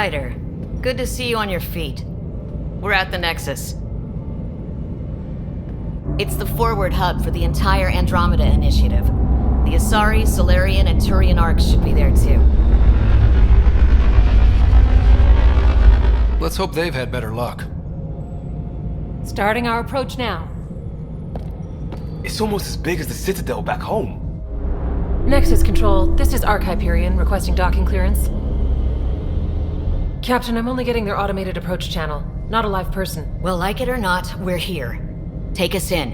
Ryder, good to see you on your feet. We're at the Nexus. It's the forward hub for the entire Andromeda initiative. The Asari, Solarian, and Turian arcs should be there too. Let's hope they've had better luck. Starting our approach now. It's almost as big as the Citadel back home. Nexus Control, this is Arc Hyperion requesting docking clearance. Captain, I'm only getting their automated approach channel, not a live person. Well, like it or not, we're here. Take us in.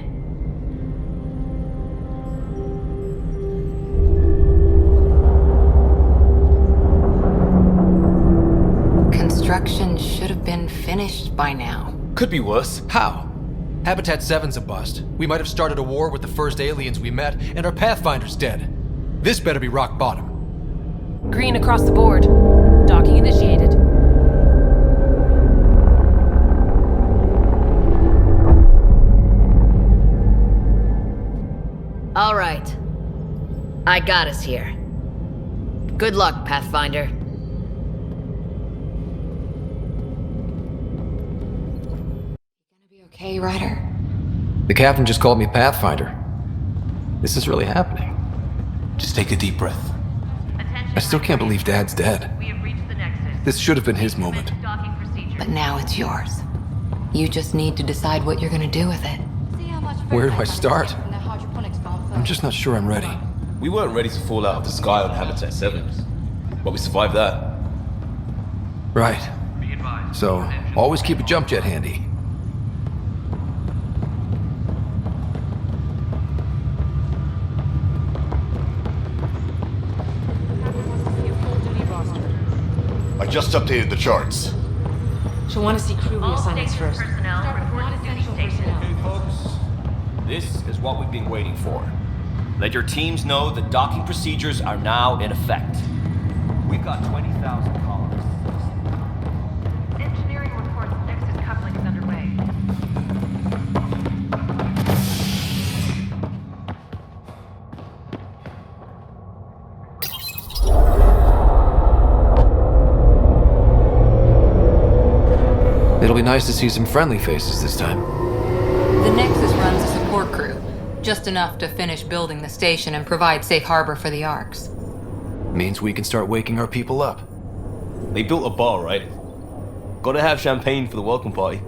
Construction should have been finished by now. Could be worse. How? Habitat 7's a bust. We might have started a war with the first aliens we met, and our Pathfinder's dead. This better be rock bottom. Green across the board. Docking initiated. All right. I got us here. Good luck, Pathfinder. Okay, Ryder? The captain just called me Pathfinder. This is really happening. Just take a deep breath. I still can't believe Dad's dead. We have reached the Nexus. This should have been his moment. Docking procedure. But now it's yours. You just need to decide what you're gonna do with it. Where do I start? I'm just not sure I'm ready. We weren't ready to fall out of the sky on Habitat 7, but we survived that. Right. So, always keep a jump jet handy. I just updated the charts. She'll want to see crew reassignments first. Personnel report to duty station. Okay, folks. This is what we've been waiting for. Let your teams know the docking procedures are now in effect. We've got 20,000 colonists. Engineering reports Nexus coupling is underway. It'll be nice to see some friendly faces this time. The Nexus runs a support crew. Just enough to finish building the station and provide safe harbor for the arcs. Means we can start waking our people up. They built a bar, right? Gotta have champagne for the welcome party.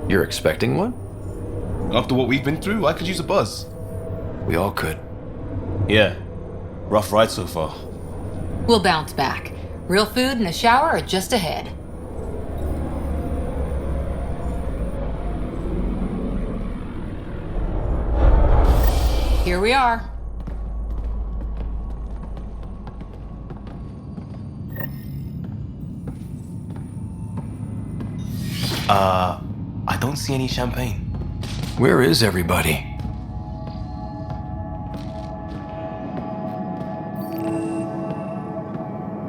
You're expecting one? After what we've been through, I could use a buzz. We all could. Yeah. Rough ride so far. We'll bounce back. Real food and a shower are just ahead. Here we are. I don't see any champagne. Where is everybody?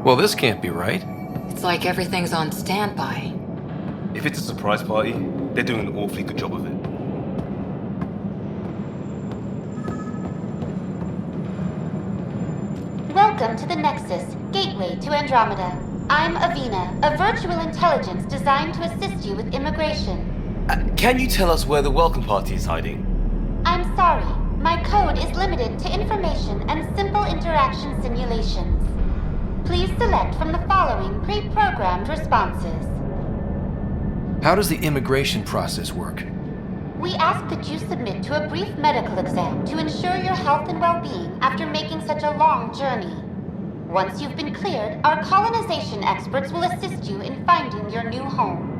Well, this can't be right. It's like everything's on standby. If it's a surprise party, they're doing an awfully good job of it. Welcome to the Nexus, gateway to Andromeda. I'm Avina, a virtual intelligence designed to assist you with immigration. Can you tell us where the welcome party is hiding? I'm sorry, my code is limited to information and simple interaction simulations. Please select from the following pre-programmed responses. How does the immigration process work? We ask that you submit to a brief medical exam to ensure your health and well-being after making such a long journey. Once you've been cleared, our colonization experts will assist you in finding your new home.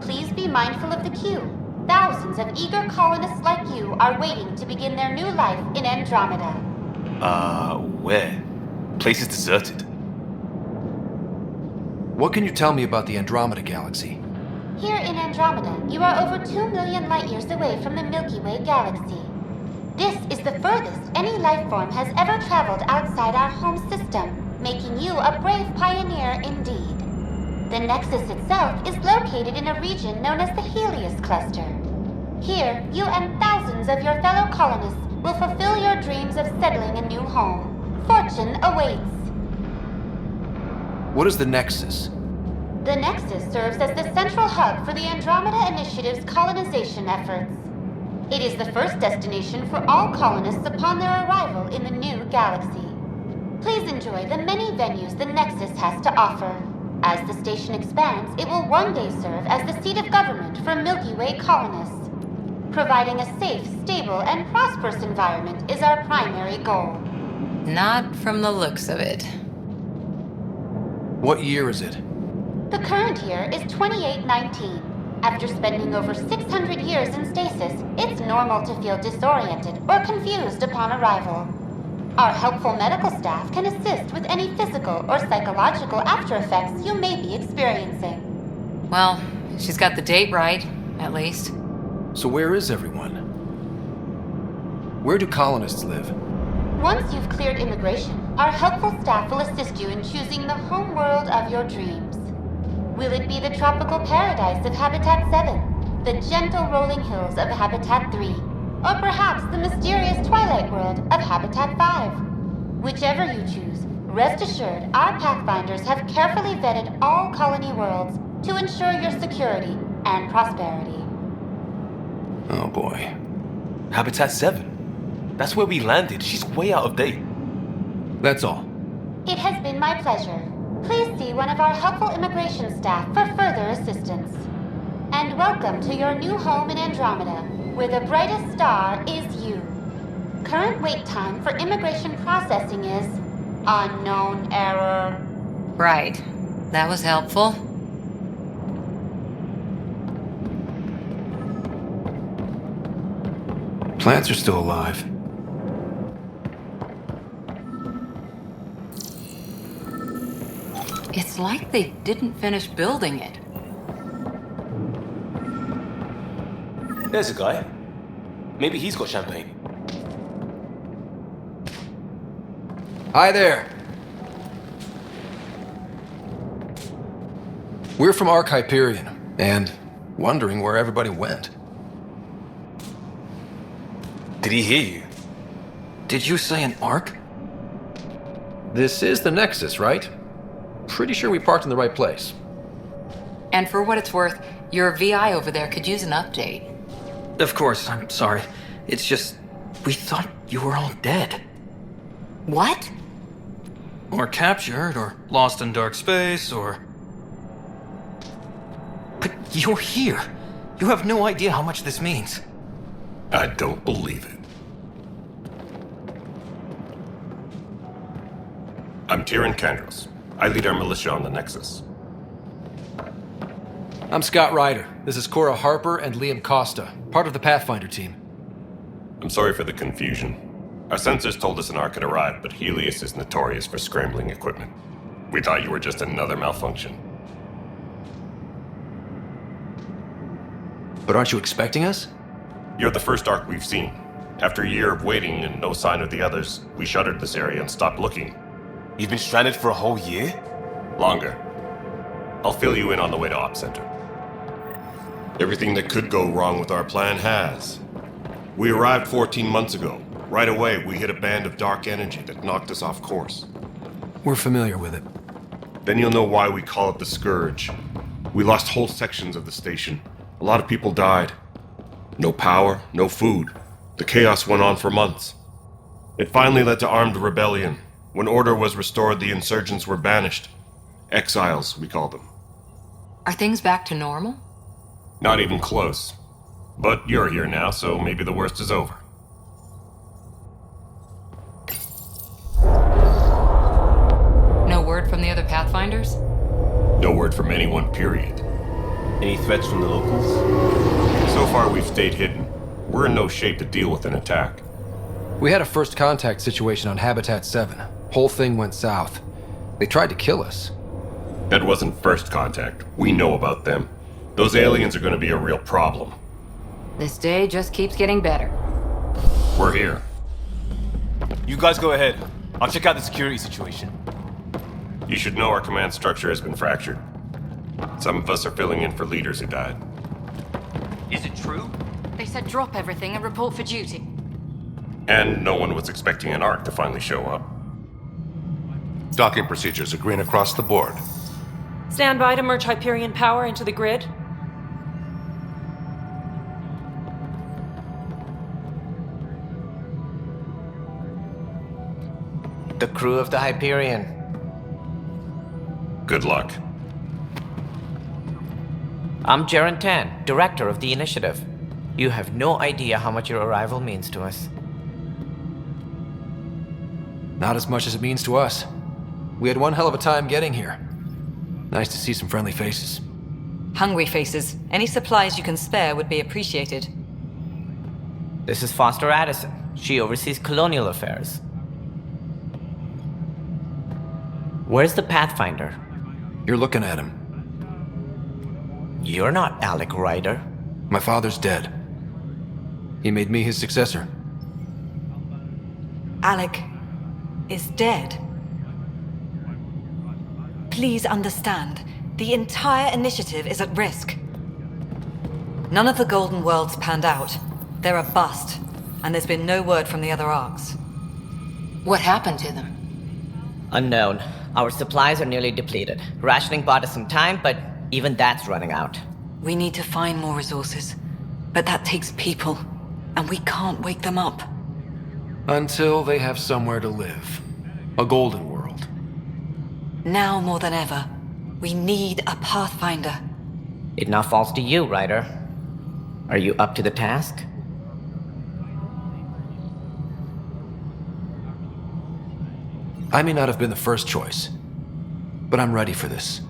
Please be mindful of the queue. Thousands of eager colonists like you are waiting to begin their new life in Andromeda. Where? Place is deserted. What can you tell me about the Andromeda Galaxy? Here in Andromeda, you are over 2 million light-years away from the Milky Way galaxy. This is the furthest any life form has ever traveled outside our home system, making you a brave pioneer indeed. The Nexus itself is located in a region known as the Helios Cluster. Here, you and thousands of your fellow colonists will fulfill your dreams of settling a new home. Fortune awaits. What is the Nexus? The Nexus serves as the central hub for the Andromeda Initiative's colonization efforts. It is the first destination for all colonists upon their arrival in the new galaxy. Please enjoy the many venues the Nexus has to offer. As the station expands, it will one day serve as the seat of government for Milky Way colonists. Providing a safe, stable, and prosperous environment is our primary goal. Not from the looks of it. What year is it? The current year is 2819. After spending over 600 years in stasis, it's normal to feel disoriented or confused upon arrival. Our helpful medical staff can assist with any physical or psychological aftereffects you may be experiencing. Well, she's got the date right, at least. So where is everyone? Where do colonists live? Once you've cleared immigration, our helpful staff will assist you in choosing the home world of your dreams. Will it be the tropical paradise of Habitat 7, the gentle rolling hills of Habitat 3, or perhaps the mysterious twilight world of Habitat 5? Whichever you choose, rest assured our Pathfinders have carefully vetted all colony worlds to ensure your security and prosperity. Oh boy. Habitat 7. That's where we landed. She's way out of date. That's all. It has been my pleasure. Please see one of our helpful immigration staff for further assistance. And welcome to your new home in Andromeda, where the brightest star is you. Current wait time for immigration processing is unknown error. Right. That was helpful. Plants are still alive. It's like they didn't finish building it. There's a guy. Maybe he's got champagne. Hi there. We're from Hyperion, and wondering where everybody went. Did he hear you? Did you say an Ark? This is the Nexus, right? Pretty sure we parked in the right place. And for what it's worth, your VI over there could use an update. Of course, I'm sorry. It's just, we thought you were all dead. What? Or captured, or lost in dark space, or... But you're here. You have no idea how much this means. I don't believe it. I'm Tyrion Kandros. I lead our militia on the Nexus. I'm Scott Ryder. This is Cora Harper and Liam Costa, part of the Pathfinder team. I'm sorry for the confusion. Our sensors told us an Ark had arrived, but Helios is notorious for scrambling equipment. We thought you were just another malfunction. But aren't you expecting us? You're the first Ark we've seen. After a year of waiting and no sign of the others, we shuttered this area and stopped looking. You've been stranded for a whole year? Longer. I'll fill you in on the way to Op Center. Everything that could go wrong with our plan has. We arrived 14 months ago. Right away, we hit a band of dark energy that knocked us off course. We're familiar with it. Then you'll know why we call it the Scourge. We lost whole sections of the station. A lot of people died. No power, no food. The chaos went on for months. It finally led to armed rebellion. When order was restored, the insurgents were banished. Exiles, we call them. Are things back to normal? Not even close. But you're here now, so maybe the worst is over. No word from the other Pathfinders? No word from anyone, period. Any threats from the locals? So far, we've stayed hidden. We're in no shape to deal with an attack. We had a first contact situation on Habitat 7. Whole thing went south. They tried to kill us. That wasn't first contact. We know about them. Those aliens are going to be a real problem. This day just keeps getting better. We're here. You guys go ahead. I'll check out the security situation. You should know our command structure has been fractured. Some of us are filling in for leaders who died. Is it true? They said drop everything and report for duty. And no one was expecting an Ark to finally show up. Docking procedures are green across the board. Stand by to merge Hyperion power into the grid. The crew of the Hyperion. Good luck. I'm Jaren Tan, director of the initiative. You have no idea how much your arrival means to us. Not as much as it means to us. We had one hell of a time getting here. Nice to see some friendly faces. Hungry faces. Any supplies you can spare would be appreciated. This is Foster Addison. She oversees colonial affairs. Where's the Pathfinder? You're looking at him. You're not Alec Ryder. My father's dead. He made me his successor. Alec is dead. Please understand, the entire initiative is at risk. None of the Golden Worlds panned out. They're a bust, and there's been no word from the other arcs. What happened to them? Unknown. Our supplies are nearly depleted. Rationing bought us some time, but even that's running out. We need to find more resources, but that takes people, and we can't wake them up. Until they have somewhere to live. A golden world. Now more than ever, we need a Pathfinder. It now falls to you, Ryder. Are you up to the task? I may not have been the first choice, but I'm ready for this.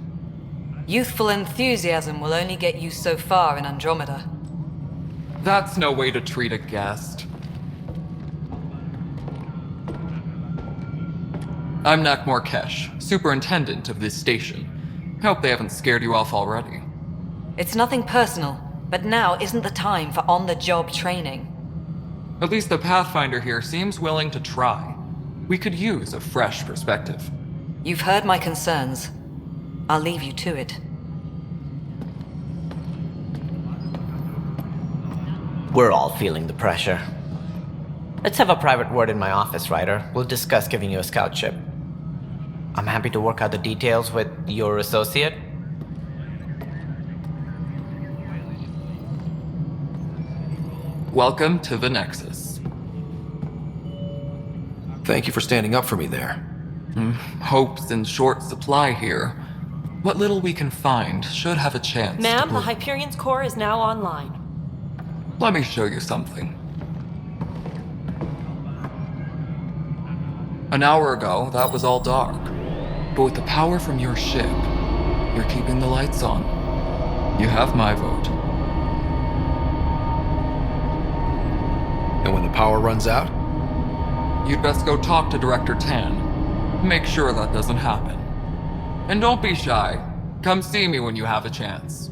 Youthful enthusiasm will only get you so far in Andromeda. That's no way to treat a guest. I'm Nak Morkesh, superintendent of this station. Hope they haven't scared you off already. It's nothing personal, but now isn't the time for on-the-job training. At least the Pathfinder here seems willing to try. We could use a fresh perspective. You've heard my concerns. I'll leave you to it. We're all feeling the pressure. Let's have a private word in my office, Ryder. We'll discuss giving you a scout ship. I'm happy to work out the details with your associate. Welcome to the Nexus. Thank you for standing up for me there. Hope's in short supply here. What little we can find should have a chance. Ma'am, the Hyperion's core is now online. Let me show you something. An hour ago, that was all dark. But with the power from your ship, you're keeping the lights on. You have my vote. And when the power runs out? You'd best go talk to Director Tan. Make sure that doesn't happen. And don't be shy. Come see me when you have a chance.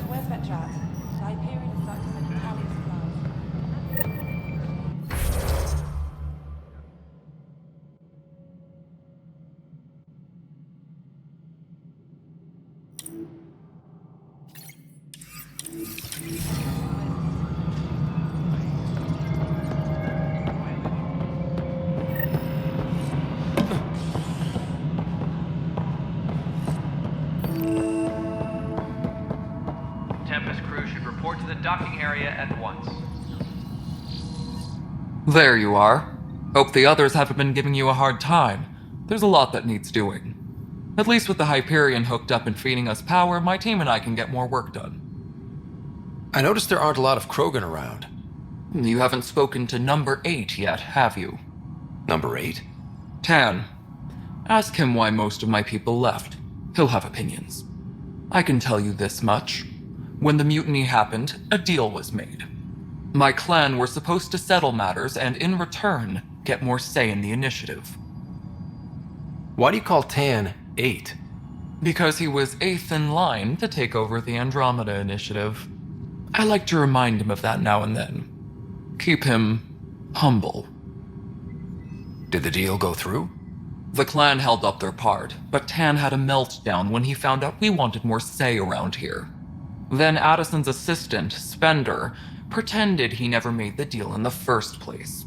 Where's that chat? The Hyperion is stuck to send Italian supplies. Tempest crew should report to the docking area at once. There you are. Hope the others haven't been giving you a hard time. There's a lot that needs doing. At least with the Hyperion hooked up and feeding us power, my team and I can get more work done. I noticed there aren't a lot of Krogan around. You haven't spoken to number 8 yet, have you? Number 8? Tan. Ask him why most of my people left. He'll have opinions. I can tell you this much. When the mutiny happened, a deal was made. My clan were supposed to settle matters and, in return, get more say in the initiative. Why do you call Tan 8? Because he was 8th in line to take over the Andromeda initiative. I like to remind him of that now and then. Keep him humble. Did the deal go through? The clan held up their part, but Tan had a meltdown when he found out we wanted more say around here. Then Addison's assistant, Spender, pretended he never made the deal in the first place.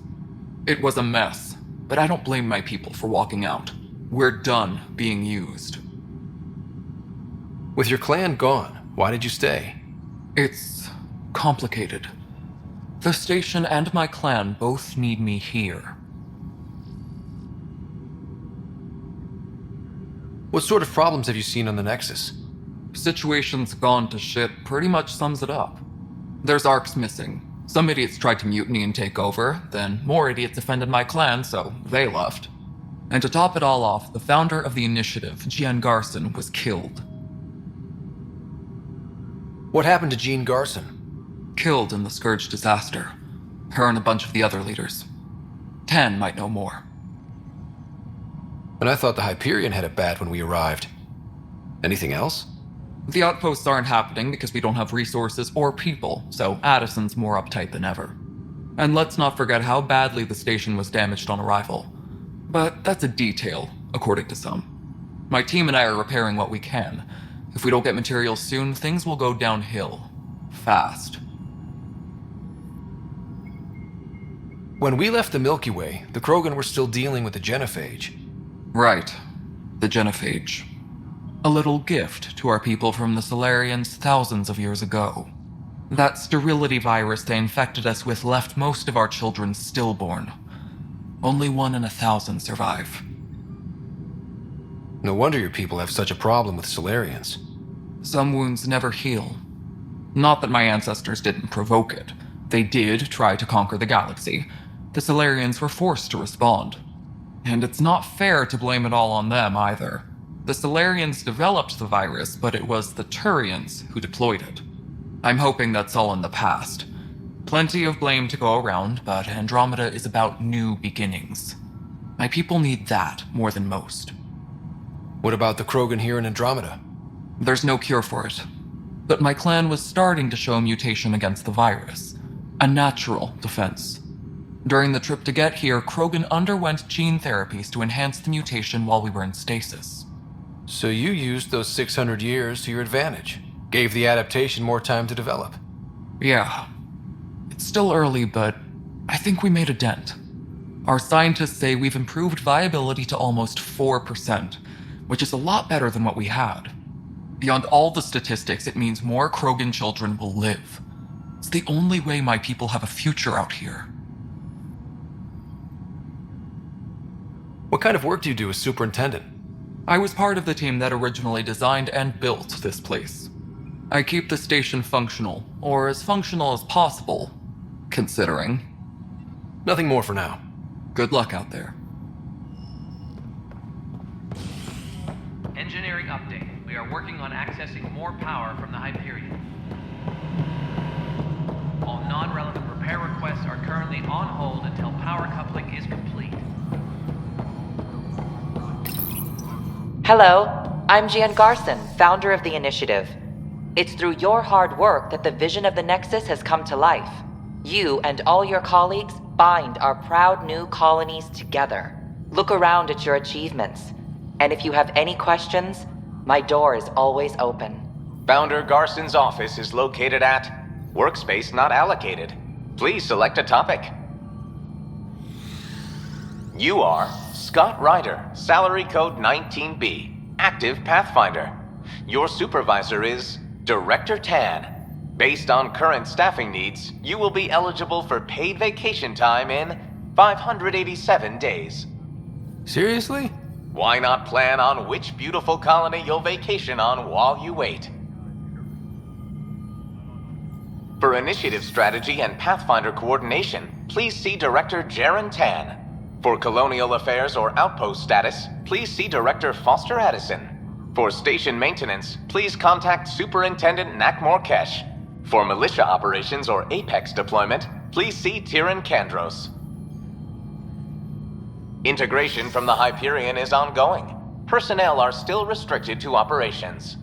It was a mess, but I don't blame my people for walking out. We're done being used. With your clan gone, why did you stay? It's complicated. The station and my clan both need me here. What sort of problems have you seen on the Nexus? Situation's gone to shit pretty much sums it up. There's arcs missing. Some idiots tried to mutiny and take over, then more idiots offended my clan, so they left. And to top it all off, the founder of the initiative, Jean Garson, was killed. What happened to Jean Garson? Killed in the Scourge disaster. Her and a bunch of the other leaders. Tan might know more. And I thought the Hyperion had it bad when we arrived. Anything else? The outposts aren't happening because we don't have resources or people, so Addison's more uptight than ever. And let's not forget how badly the station was damaged on arrival. But that's a detail, according to some. My team and I are repairing what we can. If we don't get materials soon, things will go downhill. Fast. When we left the Milky Way, the Krogan were still dealing with the genophage. Right. The genophage. A little gift to our people from the Solarians thousands of years ago. That sterility virus they infected us with left most of our children stillborn. Only 1 in 1,000 survive. No wonder your people have such a problem with Solarians. Some wounds never heal. Not that my ancestors didn't provoke it. They did try to conquer the galaxy. The Solarians were forced to respond. And it's not fair to blame it all on them either. The Solarians developed the virus, but it was the Turians who deployed it. I'm hoping that's all in the past. Plenty of blame to go around, but Andromeda is about new beginnings. My people need that more than most. What about the Krogan here in Andromeda? There's no cure for it. But my clan was starting to show mutation against the virus. A natural defense. During the trip to get here, Krogan underwent gene therapies to enhance the mutation while we were in stasis. So you used those 600 years to your advantage. Gave the adaptation more time to develop. Yeah. It's still early, but I think we made a dent. Our scientists say we've improved viability to almost 4%, which is a lot better than what we had. Beyond all the statistics, it means more Krogan children will live. It's the only way my people have a future out here. What kind of work do you do as superintendent? I was part of the team that originally designed and built this place. I keep the station functional, or as functional as possible, considering. Nothing more for now. Good luck out there. Engineering update. We are working on accessing more power from the Hyperion. All non-relevant repair requests are currently on hold until power coupling is complete. Hello, I'm Jean Garson, founder of the initiative. It's through your hard work that the vision of the Nexus has come to life. You and all your colleagues bind our proud new colonies together. Look around at your achievements. And if you have any questions, my door is always open. Founder Garson's office is located at Workspace Not Allocated. Please select a topic. You are Scott Ryder, salary code 19B, active Pathfinder. Your supervisor is Director Tan. Based on current staffing needs, you will be eligible for paid vacation time in 587 days. Seriously? Why not plan on which beautiful colony you'll vacation on while you wait? For initiative strategy and Pathfinder coordination, please see Director Jaren Tan. For colonial affairs or outpost status, please see Director Foster Addison. For station maintenance, please contact Superintendent Nakmor Kesh. For militia operations or Apex deployment, please see Tyran Kandros. Integration from the Hyperion is ongoing. Personnel are still restricted to operations.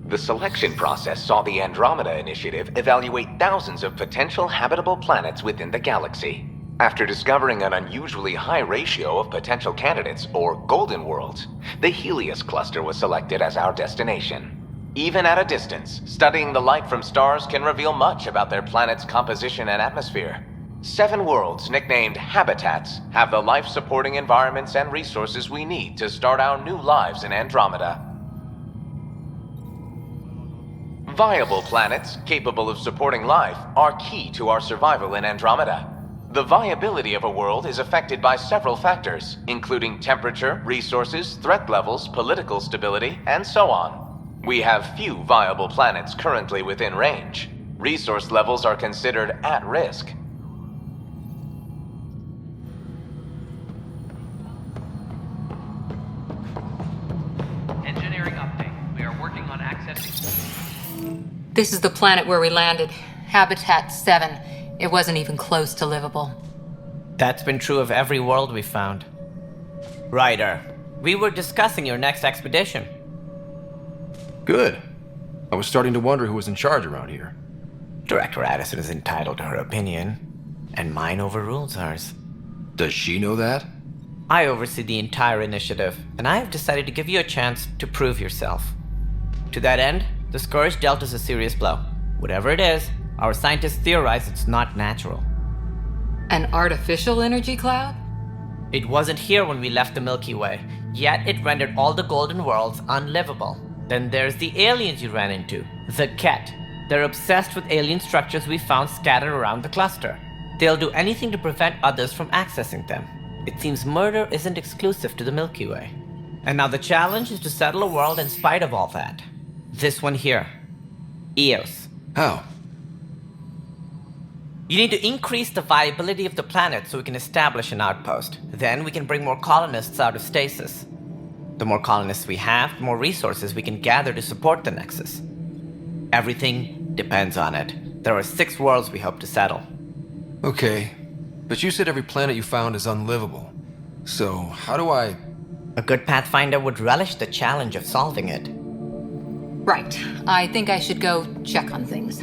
The selection process saw the Andromeda Initiative evaluate thousands of potential habitable planets within the galaxy. After discovering an unusually high ratio of potential candidates, or golden worlds, the Helios cluster was selected as our destination. Even at a distance, studying the light from stars can reveal much about their planet's composition and atmosphere. 7 worlds, nicknamed habitats, have the life-supporting environments and resources we need to start our new lives in Andromeda. Viable planets, capable of supporting life, are key to our survival in Andromeda. The viability of a world is affected by several factors, including temperature, resources, threat levels, political stability, and so on. We have few viable planets currently within range. Resource levels are considered at risk. Engineering update. We are working on accessing... This is the planet where we landed. Habitat 7. It wasn't even close to livable. That's been true of every world we found. Ryder, we were discussing your next expedition. Good. I was starting to wonder who was in charge around here. Director Addison is entitled to her opinion, and mine overrules hers. Does she know that? I oversee the entire initiative, and I have decided to give you a chance to prove yourself. To that end, the Scourge dealt us a serious blow. Whatever it is, our scientists theorize it's not natural. An artificial energy cloud? It wasn't here when we left the Milky Way, yet it rendered all the golden worlds unlivable. Then there's the aliens you ran into, the Ket. They're obsessed with alien structures we found scattered around the cluster. They'll do anything to prevent others from accessing them. It seems murder isn't exclusive to the Milky Way. And now the challenge is to settle a world in spite of all that. This one here. Eos. How? You need to increase the viability of the planet so we can establish an outpost. Then we can bring more colonists out of stasis. The more colonists we have, the more resources we can gather to support the Nexus. Everything depends on it. There are 6 worlds we hope to settle. Okay, but you said every planet you found is unlivable. So, how do I... A good Pathfinder would relish the challenge of solving it. Right. I think I should go check on things.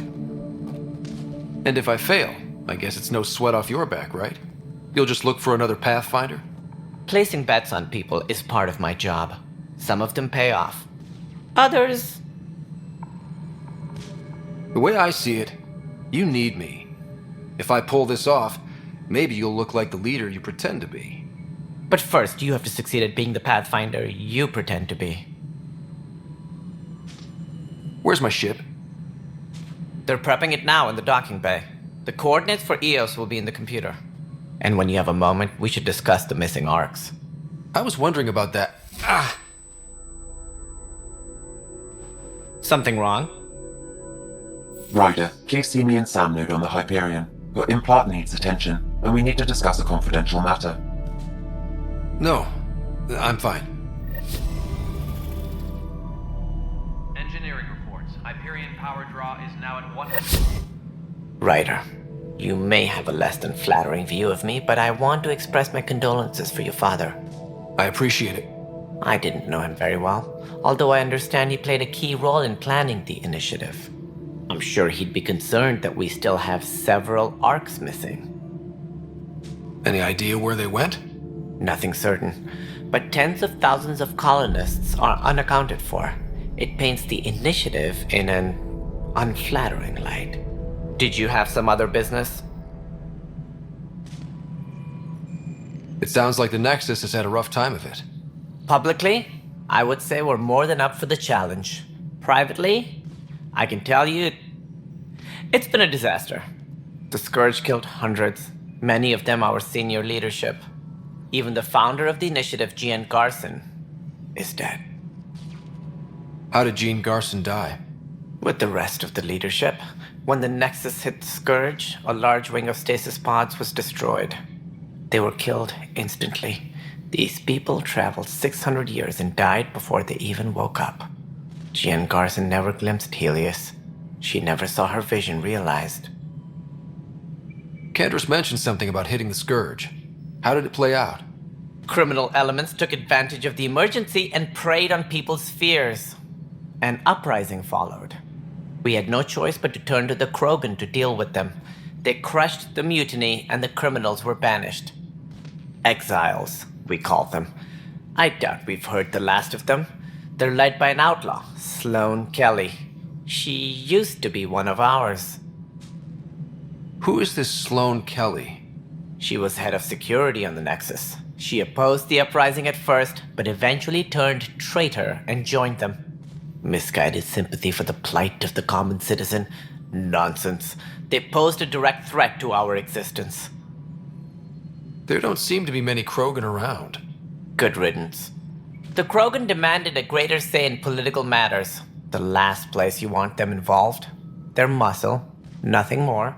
And if I fail, I guess it's no sweat off your back, right? You'll just look for another Pathfinder? Placing bets on people is part of my job. Some of them pay off. Others... The way I see it, you need me. If I pull this off, maybe you'll look like the leader you pretend to be. But first, you have to succeed at being the Pathfinder you pretend to be. Where's my ship? They're prepping it now in the docking bay. The coordinates for Eos will be in the computer. And when you have a moment, we should discuss the missing arcs. I was wondering about that. Something wrong? Ryder, keep me and Sam node on the Hyperion. Your implant needs attention, and we need to discuss a confidential matter. No, I'm fine. Engineering reports. Hyperion power draw is now at 1... Ryder, you may have a less than flattering view of me, but I want to express my condolences for your father. I appreciate it. I didn't know him very well, although I understand he played a key role in planning the initiative. I'm sure he'd be concerned that we still have several arcs missing. Any idea where they went? Nothing certain, but tens of thousands of colonists are unaccounted for. It paints the initiative in an unflattering light. Did you have some other business? It sounds like the Nexus has had a rough time of it. Publicly, I would say we're more than up for the challenge. Privately, I can tell you, it's been a disaster. The Scourge killed hundreds, many of them our senior leadership. Even the founder of the initiative, Jean Garson, is dead. How did Jean Garson die? With the rest of the leadership. When the Nexus hit the Scourge, a large wing of stasis pods was destroyed. They were killed instantly. These people traveled 600 years and died before they even woke up. Jean Garson never glimpsed Helios. She never saw her vision realized. Candrace mentioned something about hitting the Scourge. How did it play out? Criminal elements took advantage of the emergency and preyed on people's fears. An uprising followed. We had no choice but to turn to the Krogan to deal with them. They crushed the mutiny and the criminals were banished. Exiles, we call them. I doubt we've heard the last of them. They're led by an outlaw, Sloane Kelly. She used to be one of ours. Who is this Sloane Kelly? She was head of security on the Nexus. She opposed the uprising at first, but eventually turned traitor and joined them. Misguided sympathy for the plight of the common citizen? Nonsense. They posed a direct threat to our existence. There don't seem to be many Krogan around. Good riddance. The Krogan demanded a greater say in political matters. The last place you want them involved. Their muscle, nothing more.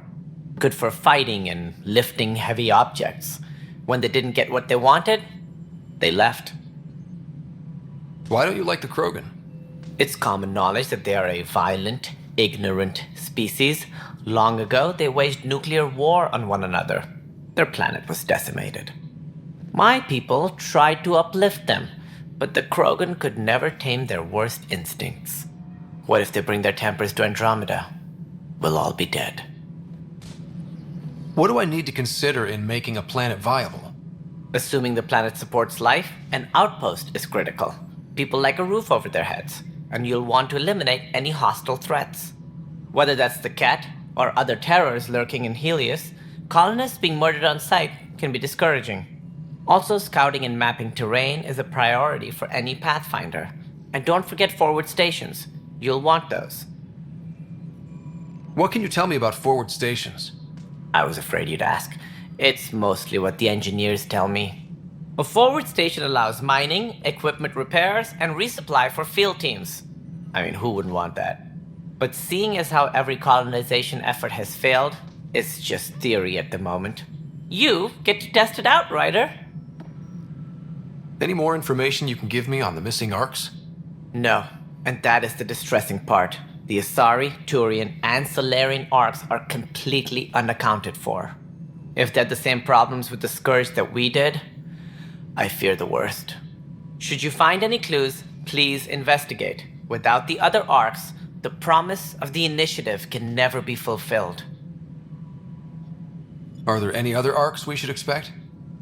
Good for fighting and lifting heavy objects. When they didn't get what they wanted, they left. Why don't you like the Krogan? It's common knowledge that they are a violent, ignorant species. Long ago, they waged nuclear war on one another. Their planet was decimated. My people tried to uplift them, but the Krogan could never tame their worst instincts. What if they bring their tempers to Andromeda? We'll all be dead. What do I need to consider in making a planet viable? Assuming the planet supports life, an outpost is critical. People like a roof over their heads, and you'll want to eliminate any hostile threats. Whether that's the Cat or other terrors lurking in Helios, colonists being murdered on sight can be discouraging. Also, scouting and mapping terrain is a priority for any Pathfinder. And don't forget forward stations. You'll want those. What can you tell me about forward stations? I was afraid you'd ask. It's mostly what the engineers tell me. A forward station allows mining, equipment repairs, and resupply for field teams. I mean, who wouldn't want that? But seeing as how every colonization effort has failed, it's just theory at the moment. You get to test it out, Ryder. Any more information you can give me on the missing arcs? No, and that is the distressing part. The Asari, Turian, and Solarian arcs are completely unaccounted for. If they had the same problems with the Scourge that we did, I fear the worst. Should you find any clues, please investigate. Without the other arcs, the promise of the Initiative can never be fulfilled. Are there any other arcs we should expect?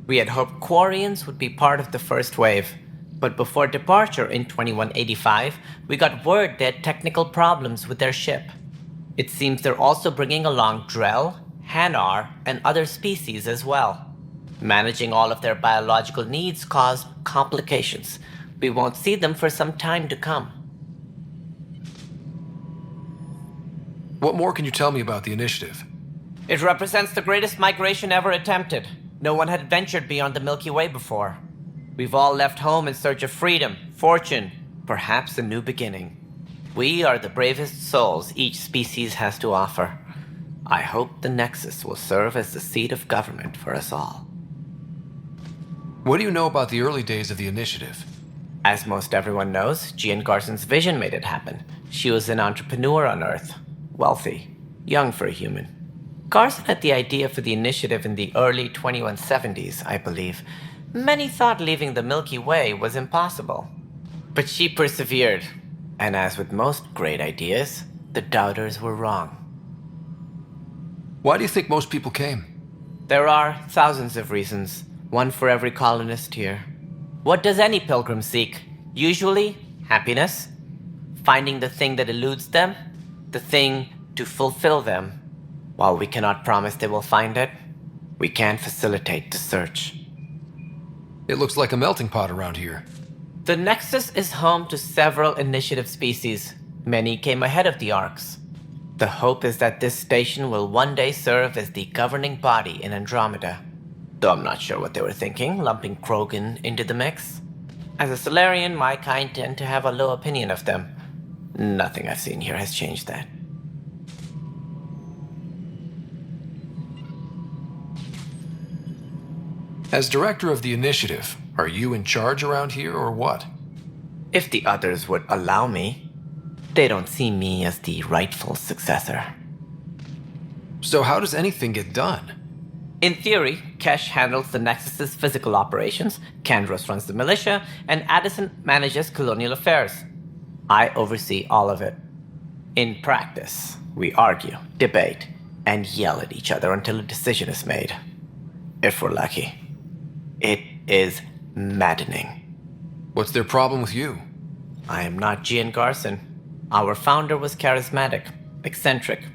We had hoped Quarians would be part of the first wave. But before departure in 2185, we got word they had technical problems with their ship. It seems they're also bringing along Drell, Hanar, and other species as well. Managing all of their biological needs caused complications. We won't see them for some time to come. What more can you tell me about the Initiative? It represents the greatest migration ever attempted. No one had ventured beyond the Milky Way before. We've all left home in search of freedom, fortune, perhaps a new beginning. We are the bravest souls each species has to offer. I hope the Nexus will serve as the seat of government for us all. What do you know about the early days of the Initiative? As most everyone knows, Jean Garson's vision made it happen. She was an entrepreneur on Earth. Wealthy. Young for a human. Garson had the idea for the Initiative in the early 2170s, I believe. Many thought leaving the Milky Way was impossible. But she persevered. And as with most great ideas, the doubters were wrong. Why do you think most people came? There are thousands of reasons, one for every colonist here. What does any pilgrim seek? Usually, happiness. Finding the thing that eludes them. The thing to fulfill them. While we cannot promise they will find it, we can facilitate the search. It looks like a melting pot around here. The Nexus is home to several Initiative species. Many came ahead of the Arcs. The hope is that this station will one day serve as the governing body in Andromeda. Though I'm not sure what they were thinking, lumping Krogan into the mix. As a Solarian, my kind tend to have a low opinion of them. Nothing I've seen here has changed that. As director of the Initiative, are you in charge around here or what? If the others would allow me. They don't see me as the rightful successor. So how does anything get done? In theory, Kesh handles the Nexus's physical operations, Kandros runs the militia, and Addison manages colonial affairs. I oversee all of it. In practice, we argue, debate, and yell at each other until a decision is made. If we're lucky. It is maddening. What's their problem with you? I am not Gian Garson. Our founder was charismatic, eccentric,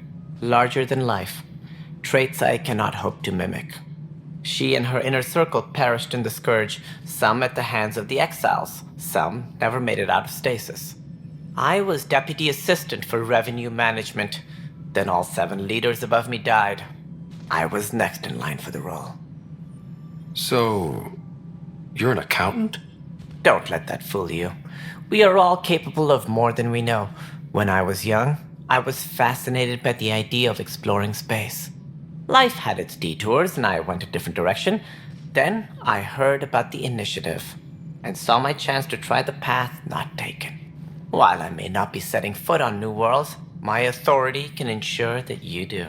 larger than life, traits I cannot hope to mimic. She and her inner circle perished in the Scourge, some at the hands of the Exiles, some never made it out of stasis. I was deputy assistant for revenue management. Then all 7 leaders above me died. I was next in line for the role. So, you're an accountant? Don't let that fool you. We are all capable of more than we know. When I was young, I was fascinated by the idea of exploring space. Life had its detours, and I went a different direction. Then I heard about the Initiative, and saw my chance to try the path not taken. While I may not be setting foot on new worlds, my authority can ensure that you do.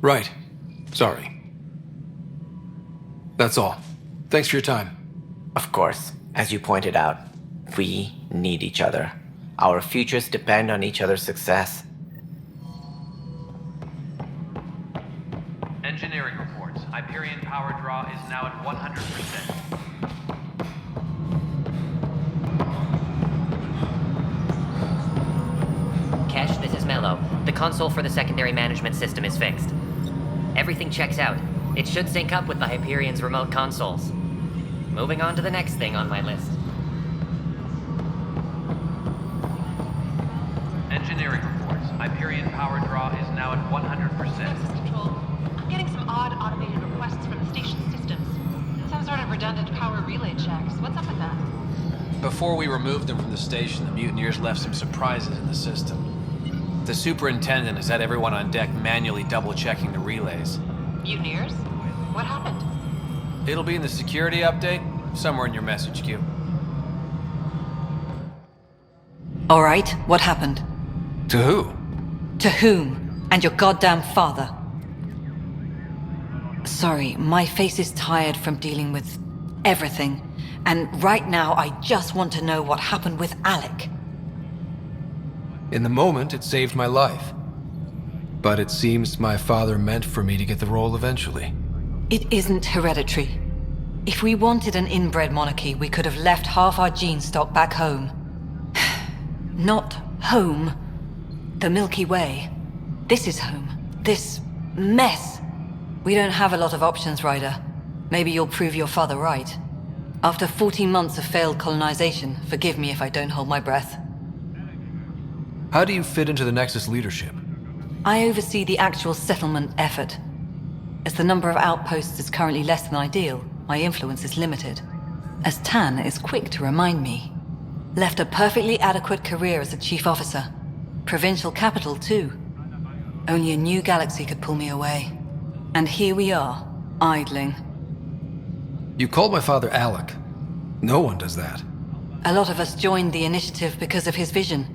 Right. Sorry. That's all. Thanks for your time. Of course, as you pointed out, we need each other. Our futures depend on each other's success. Engineering reports. Hyperion power draw is now at 100%. Kesh, this is Mello. The console for the secondary management system is fixed. Everything checks out. It should sync up with the Hyperion's remote consoles. Moving on to the next thing on my list. Engineering reports. Hyperion power draw is now at 100%. Nexus Control. I'm getting some odd automated requests from the station systems. Some sort of redundant power relay checks. What's up with that? Before we removed them from the station, the mutineers left some surprises in the system. The superintendent has had everyone on deck manually double-checking the relays. Mutineers? What happened? It'll be in the security update, somewhere in your message queue. All right, what happened? To who? To whom? And your goddamn father. Sorry, my face is tired from dealing with everything. And right now, I just want to know what happened with Alec. In the moment, it saved my life. But it seems my father meant for me to get the role eventually. It isn't hereditary. If we wanted an inbred monarchy, we could have left half our gene stock back home. Not home. The Milky Way. This is home. This mess. We don't have a lot of options, Ryder. Maybe you'll prove your father right. After 14 months of failed colonization, forgive me if I don't hold my breath. How do you fit into the Nexus leadership? I oversee the actual settlement effort. As the number of outposts is currently less than ideal, my influence is limited. As Tan is quick to remind me. Left a perfectly adequate career as a chief officer. Provincial capital, too. Only a new galaxy could pull me away. And here we are, idling. You called my father Alec. No one does that. A lot of us joined the initiative because of his vision.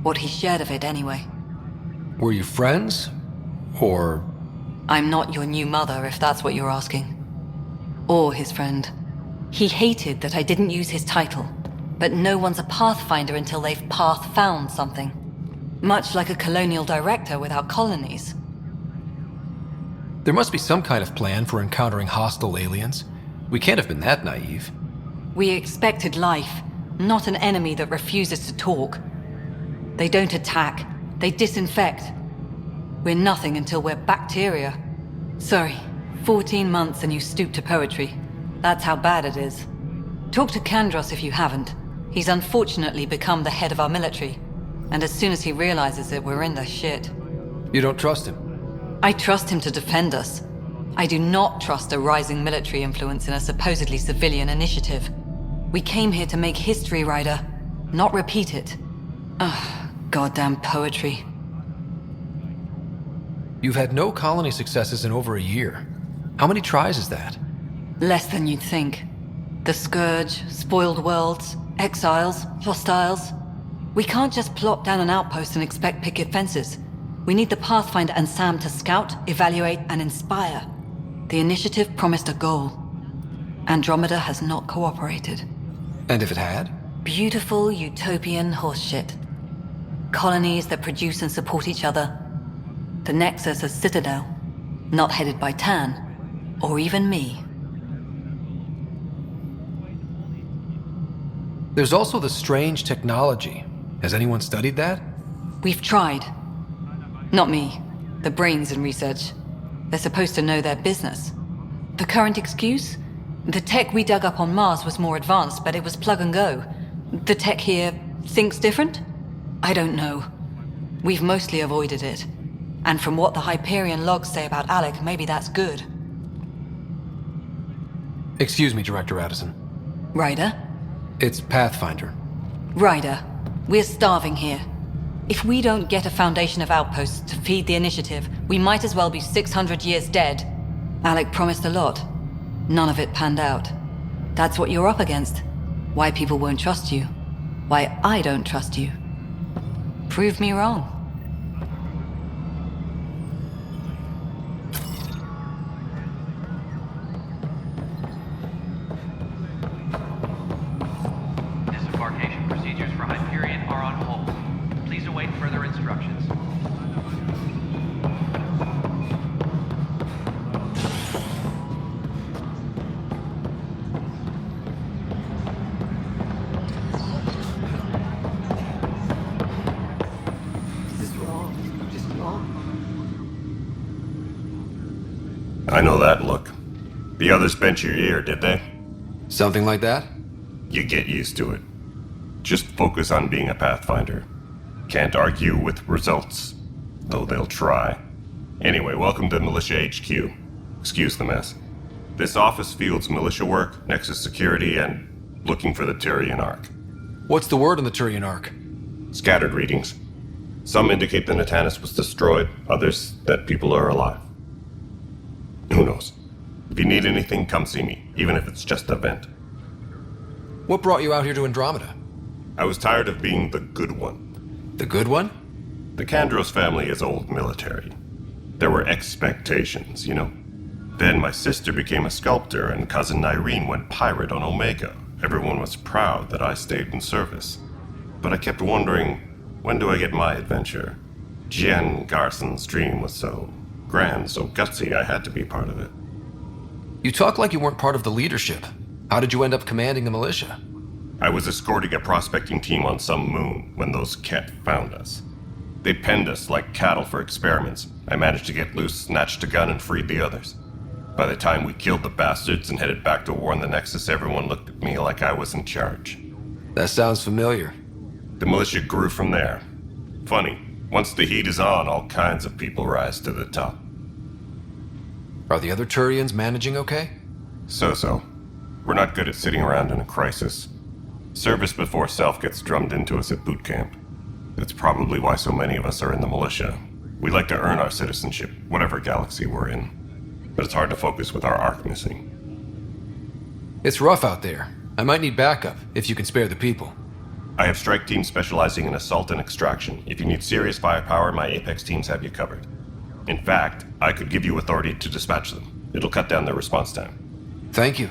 What he shared of it, anyway. Were you friends? Or... I'm not your new mother, if that's what you're asking. Or his friend. He hated that I didn't use his title. But no one's a Pathfinder until they've path-found something. Much like a colonial director without colonies. There must be some kind of plan for encountering hostile aliens. We can't have been that naive. We expected life, not an enemy that refuses to talk. They don't attack, they disinfect. We're nothing until we're bacteria. Sorry, 14 months and you stoop to poetry. That's how bad it is. Talk to Kandros if you haven't. He's unfortunately become the head of our military. And as soon as he realizes it, we're in the shit. You don't trust him? I trust him to defend us. I do not trust a rising military influence in a supposedly civilian initiative. We came here to make history, Ryder, not repeat it. Ugh, goddamn poetry. You've had no colony successes in over a year. How many tries is that? Less than you'd think. The Scourge, spoiled worlds, exiles, hostiles. We can't just plop down an outpost and expect picket fences. We need the Pathfinder and Sam to scout, evaluate, and inspire. The initiative promised a goal. Andromeda has not cooperated. And if it had? Beautiful utopian horseshit. Colonies that produce and support each other. The Nexus a citadel, not headed by Tan, or even me. There's also the strange technology. Has anyone studied that? We've tried. Not me. The brains in research. They're supposed to know their business. The current excuse? The tech we dug up on Mars was more advanced, but it was plug and go. The tech here thinks different? I don't know. We've mostly avoided it. And from what the Hyperion logs say about Alec, maybe that's good. Excuse me, Director Addison. Ryder? It's Pathfinder. Ryder, we're starving here. If we don't get a foundation of outposts to feed the initiative, we might as well be 600 years dead. Alec promised a lot. None of it panned out. That's what you're up against. Why people won't trust you. Why I don't trust you. Prove me wrong. Disembarkation procedures for Hyperion are on hold. Please await further instructions. I know that look. The others bent your ear, did they? Something like that? You get used to it. Just focus on being a Pathfinder. Can't argue with results, though they'll try. Anyway, welcome to Militia HQ. Excuse the mess. This office fields militia work, Nexus security, and looking for the Turian Ark. What's the word on the Turian Ark? Scattered readings. Some indicate the Natanus was destroyed, others that people are alive. Who knows? If you need anything, come see me, even if it's just a vent. What brought you out here to Andromeda? I was tired of being the good one. The good one? The Kandros family is old military. There were expectations, you know. Then my sister became a sculptor and cousin Irene went pirate on Omega. Everyone was proud that I stayed in service. But I kept wondering, when do I get my adventure? Jen Garson's dream was so grand, so gutsy, I had to be part of it. You talk like you weren't part of the leadership. How did you end up commanding the militia? I was escorting a prospecting team on some moon when those Ket found us. They penned us like cattle for experiments. I managed to get loose, snatched a gun, and freed the others. By the time we killed the bastards and headed back to war in the Nexus, everyone looked at me like I was in charge. That sounds familiar. The militia grew from there. Funny, once the heat is on, all kinds of people rise to the top. Are the other Turians managing okay? So-so. We're not good at sitting around in a crisis. Service before self gets drummed into us at boot camp. That's probably why so many of us are in the militia. We like to earn our citizenship, whatever galaxy we're in. But it's hard to focus with our arc missing. It's rough out there. I might need backup, if you can spare the people. I have strike teams specializing in assault and extraction. If you need serious firepower, my Apex teams have you covered. In fact, I could give you authority to dispatch them. It'll cut down their response time. Thank you.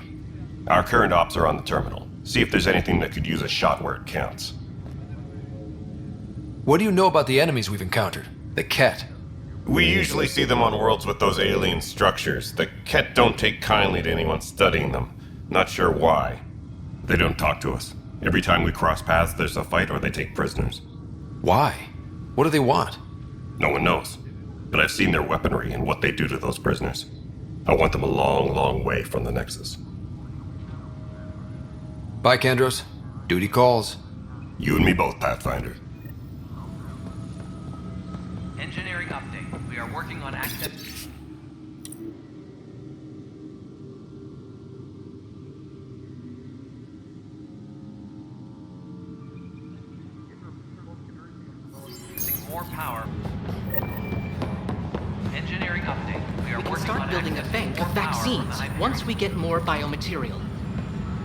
Our current ops are on the terminal. See if there's anything that could use a shot where it counts. What do you know about the enemies we've encountered? The Ket? We usually see them on worlds with those alien structures. The Ket don't take kindly to anyone studying them. Not sure why. They don't talk to us. Every time we cross paths, there's a fight or they take prisoners. Why? What do they want? No one knows. But I've seen their weaponry and what they do to those prisoners. I want them a long, long way from the Nexus. Bye, Kandros. Duty calls. You and me both, Pathfinder. Engineering update. We are working on access. More power. Engineering update. We are working Start on building a bank of vaccines once we get more biomaterial.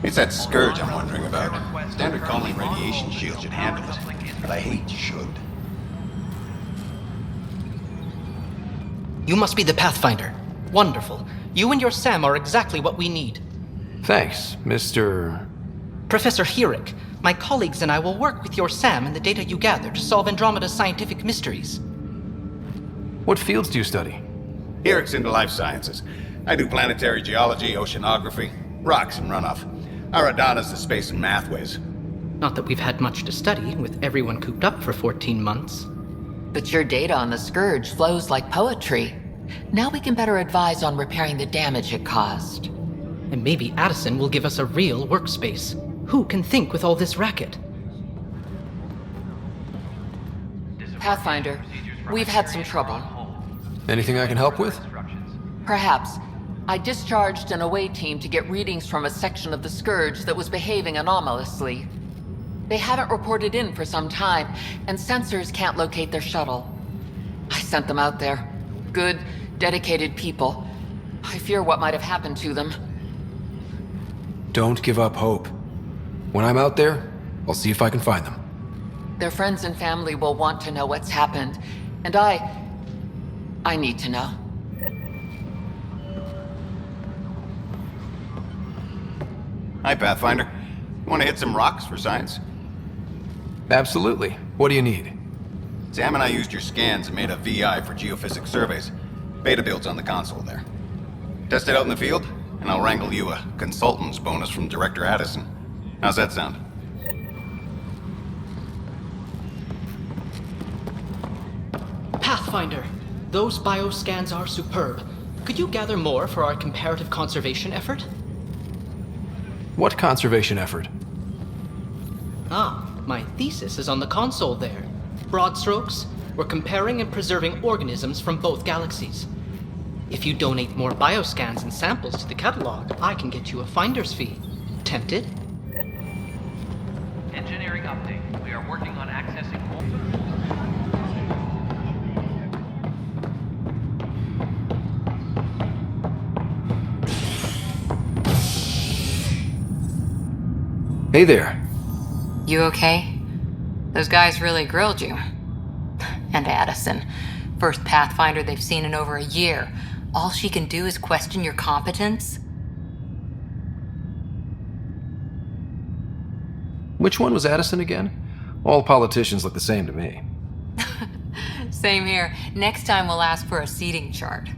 It's that scourge I'm wondering about. Standard colony radiation shield should handle it, but I hate should. You must be the Pathfinder. Wonderful. You and your Sam are exactly what we need. Thanks, Mr. Professor Herrick, my colleagues and I will work with your Sam and the data you gather to solve Andromeda's scientific mysteries. What fields do you study? Herrick's into life sciences. I do planetary geology, oceanography, rocks and runoff. Aradana's the space and math whiz. Not that we've had much to study, with everyone cooped up for 14 months. But your data on the Scourge flows like poetry. Now we can better advise on repairing the damage it caused. And maybe Addison will give us a real workspace. Who can think with all this racket? Pathfinder, we've had some trouble. Anything I can help with? Perhaps. I discharged an away team to get readings from a section of the Scourge that was behaving anomalously. They haven't reported in for some time, and sensors can't locate their shuttle. I sent them out there. Good, dedicated people. I fear what might have happened to them. Don't give up hope. When I'm out there, I'll see if I can find them. Their friends and family will want to know what's happened, and I need to know. Hi, Pathfinder. Want to hit some rocks for science? Absolutely. What do you need? Sam and I used your scans and made a VI for geophysics surveys. Beta builds on the console there. Test it out in the field, and I'll wrangle you a consultant's bonus from Director Addison. How's that sound? Pathfinder, those bioscans are superb. Could you gather more for our comparative conservation effort? What conservation effort? Ah, my thesis is on the console there. Broad strokes, we're comparing and preserving organisms from both galaxies. If you donate more bioscans and samples to the catalog, I can get you a finder's fee. Tempted? Engineering update. We are working on accessing more. Hey there. You okay? Those guys really grilled you. And Addison. First Pathfinder they've seen in over a year. All she can do is question your competence? Which one was Addison again? All politicians look the same to me. Same here. Next time we'll ask for a seating chart.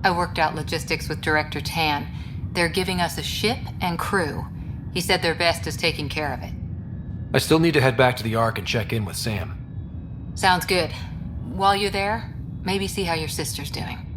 I worked out logistics with Director Tan. They're giving us a ship and crew. He said their best is taking care of it. I still need to head back to the Ark and check in with Sam. Sounds good. While you're there, maybe see how your sister's doing.